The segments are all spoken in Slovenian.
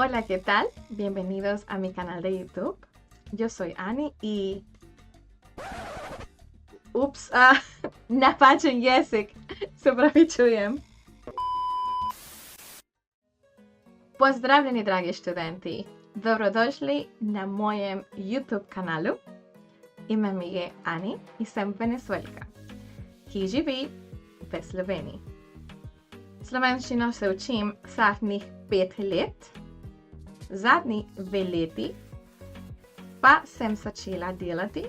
Hola, ¿qué tal? Bienvenidos a mi canal de YouTube. Yo soy Ani i ups, napačen jezik. Se opravičujem. Pozdravljeni, dragi študenti. Dobrodošli na mojem YouTube kanalu. Ime mi je Ani i sem Venezuelka, ki živi v Sloveniji. Slovenščino se učim zadnjih 5 let. Zadnji 2 leti pa sem začela delati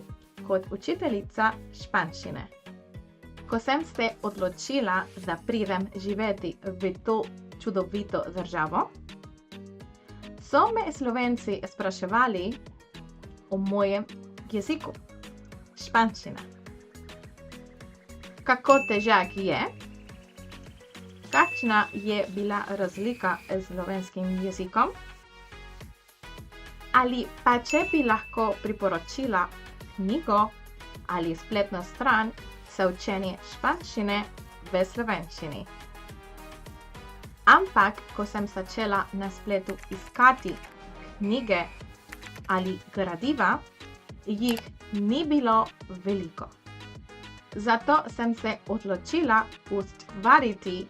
kot učiteljica španščine. Ko sem se odločila, da pridem živeti v to čudovito državo, so me Slovenci spraševali o mojem jeziku, španščina. Kako težak je? Kakšna je bila razlika s slovenskim jezikom? Ali pa če bi lahko priporočila knjigo ali spletno stran za učenje španščine v slovenščini. Ampak, ko sem začela na spletu iskati knjige ali gradiva, jih ni bilo veliko. Zato sem se odločila ustvariti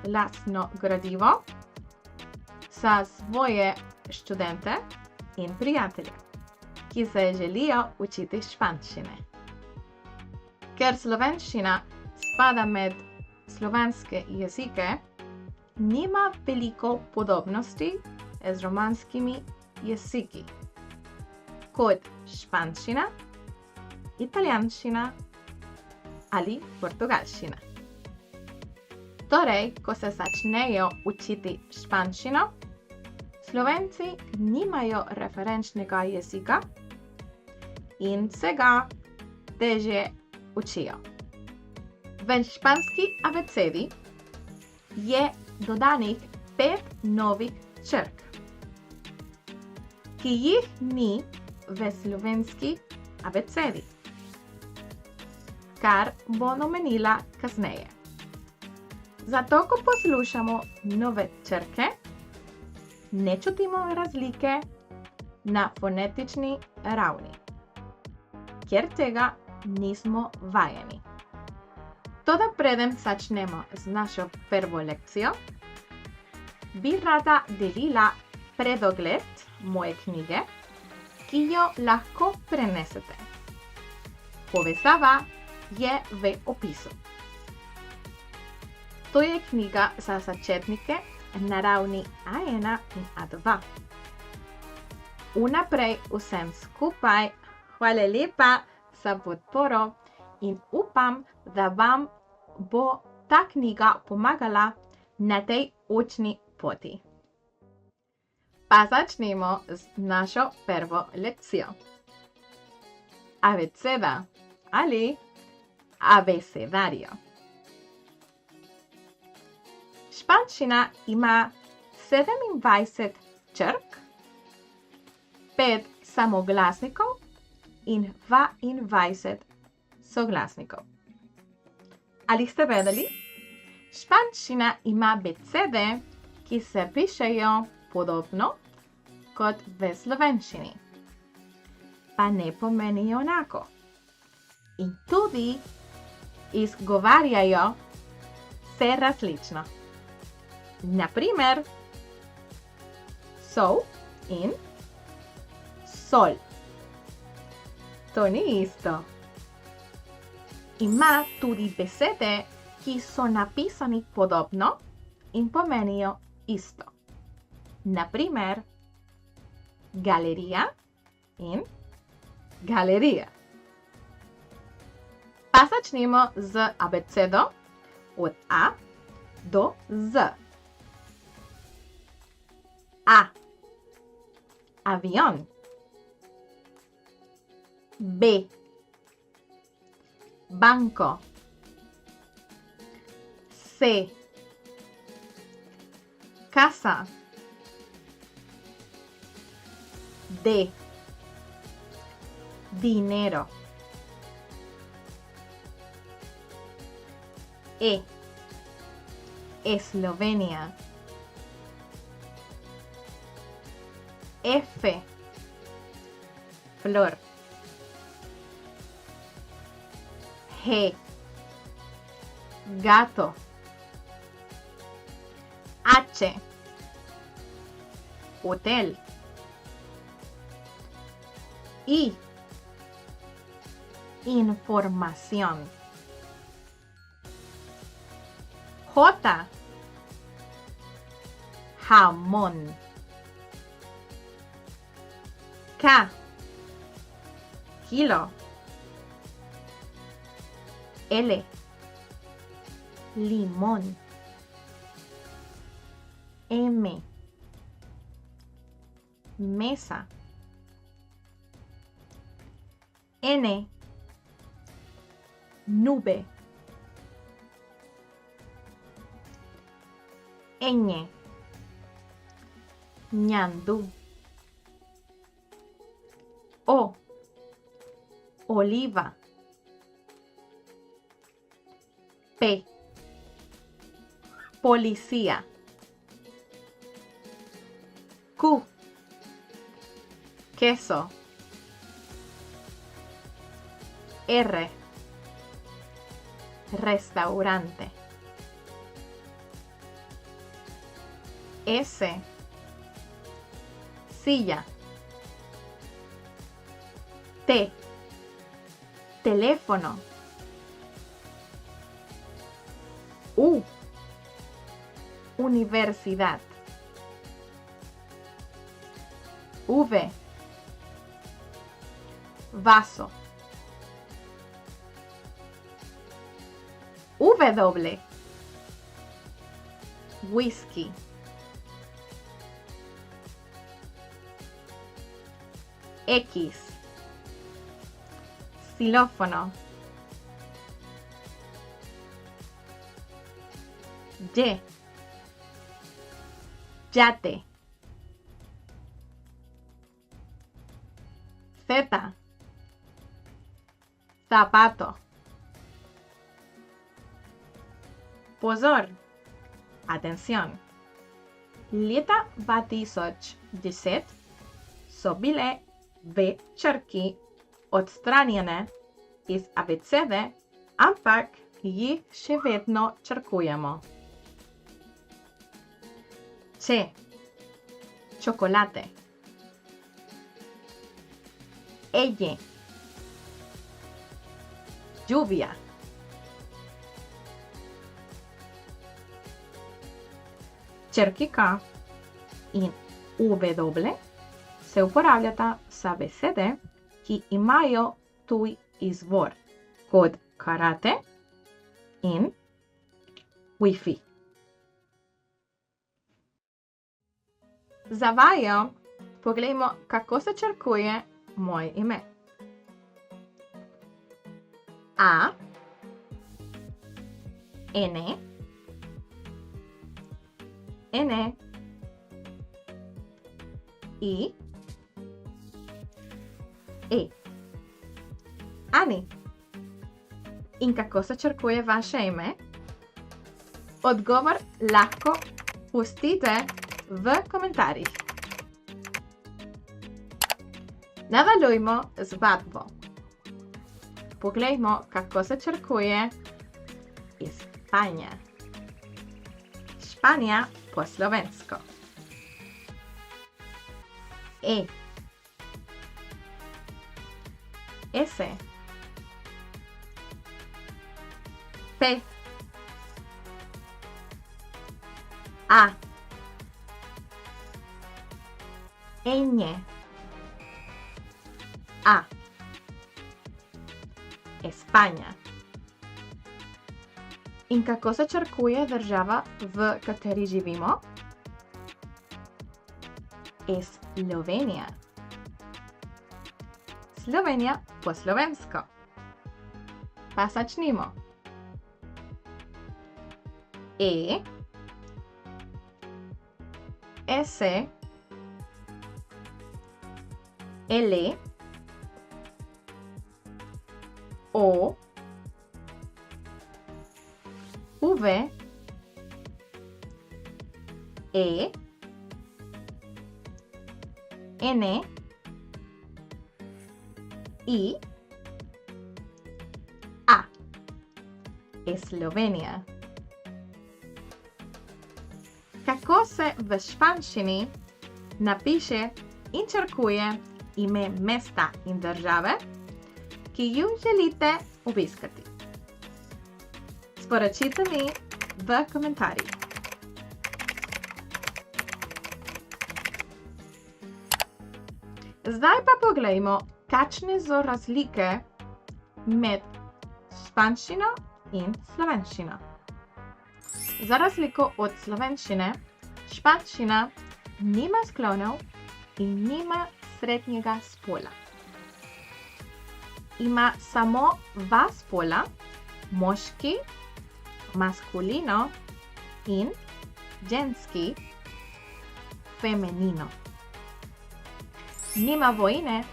lastno gradivo za svoje študente in prijatelje, ki se želijo učiti španščine. Ker slovenščina spada med slovanske jezike, nima veliko podobnosti z romanskimi jeziki, kot španščina, italijanščina ali portugalščina. Torej, ko se začnejo učiti španščino, Slovenci nimajo referenčnega jezika in se ga težje učijo. V španski abecedi je dodanih 5 novih črk, ki jih ni v slovenski abecedi, kar bom omenila kasneje. Zato, ko poslušamo nove črke, ne čutimo razlike na fonetični ravni, ker tega nismo vajeni. Toda preden začnemo z našo prvo lekcijo, bi rada delila predogled moje knjige, ki jo lahko prenesete. Povezava je v opisu. To je knjiga za začetnike na ravni A1 in A2. Vnaprej vsem skupaj hvala lepa za podporo in upam, da vam bo ta knjiga pomagala na tej učni poti. Pa začnemo z našo prvo lekcijo. Abeceda ali abecedario. Španščina ima 27 črk, 5 samoglasnikov in 22 soglasnikov. Ali ste vedeli? Španščina ima abecede, ki se pišejo podobno kot v slovenščini, pa ne pomenijo enako. In tudi izgovarjajo se različno. Na primer, sol in sol. To ni isto. Ima tudi besede, ki so napisani podobno in pomenijo isto. Na primer, galerija in galerija. Pa začnemo z abecedo od A do Z. A. Avión. B. Banco. C. Casa. D. Dinero. E. Eslovenia. F, flor. G, gato. H, hotel. I, información. J, jamón. K, kilo. L, limón. M, mesa. N, nube. Ñ, ñandú. O, oliva. P, policía. Q, queso. R, restaurante. S, silla. T, teléfono. U, universidad. V, vaso. W, whisky. X, xilófono. Y, yate. Z, zapato. Pozor, atención. Leta 2010 so bile večerki odstranjene iz abecede, ampak jih še vedno črkujemo. Č, chocolate. Ell, lluvia. Črki K in W se uporabljata za besede, ki imajo tuj izvor, kot karate in Wi-Fi. Za vajo poglejmo, kako se črkuje moje ime. A, N, I, E. Ani, in kako se črkuje vaše ime? Odgovor lahko pustite v komentarjih. Nadaljujmo z vadbo. Poglejmo, kako se črkuje Španija. Španija po slovensko. E, S, P, A, Ñ, A, España. In kako se črkuje država, v kateri živimo? Slovenija. Slovenija po slovensko. Pa začnimo. E, S, L, O, V, N, I, A. Slovenija. Kako se v španščini napiše in črkuje ime mesta in države, ki ju želite obiskati? Sporočite mi v komentarjih. Zdaj pa poglejmo, kakšne so razlike med španščino in slovenščino. Za razliko od slovenščine, španščina nima sklonov in nima srednjega spola. Ima samo dva spola, moški, maskulino in ženski, femenino. Nima vojne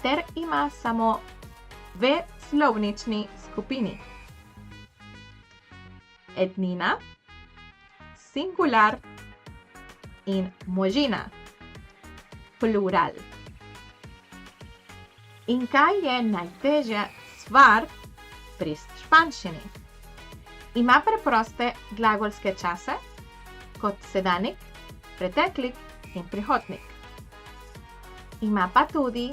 ter ima samo dve slovnični skupini. Ednina, singular in množina, plural. In kaj je najtežja stvar pri španščini? Ima preproste glagolske čase kot sedanjik, preteklik in prihodnik. Ima pa tudi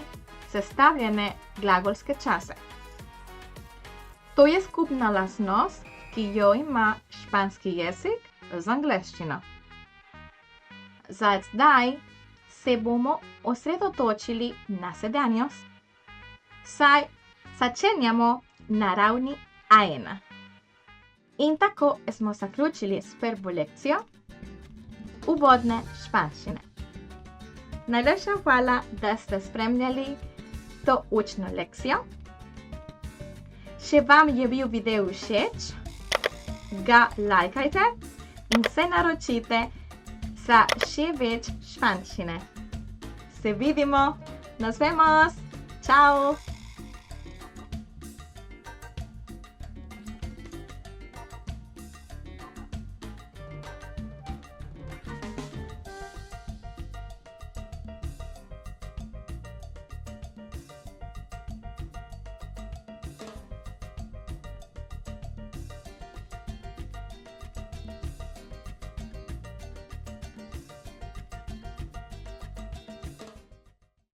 sestavljene glagolske čase. To je skupna lastnost, ki jo ima španski jezik z angleščino. Zdaj se bomo osredotočili na sedanjost, saj začenjamo na ravni A1. In tako smo zaključili s prvo lekcijo uvodne španščine. Najlepša hvala, da ste spremljali to učno lekcijo. Če vam je bil video všeč, ga lajkajte in se naročite za še več španščine. Se vidimo, nos vemos, čao!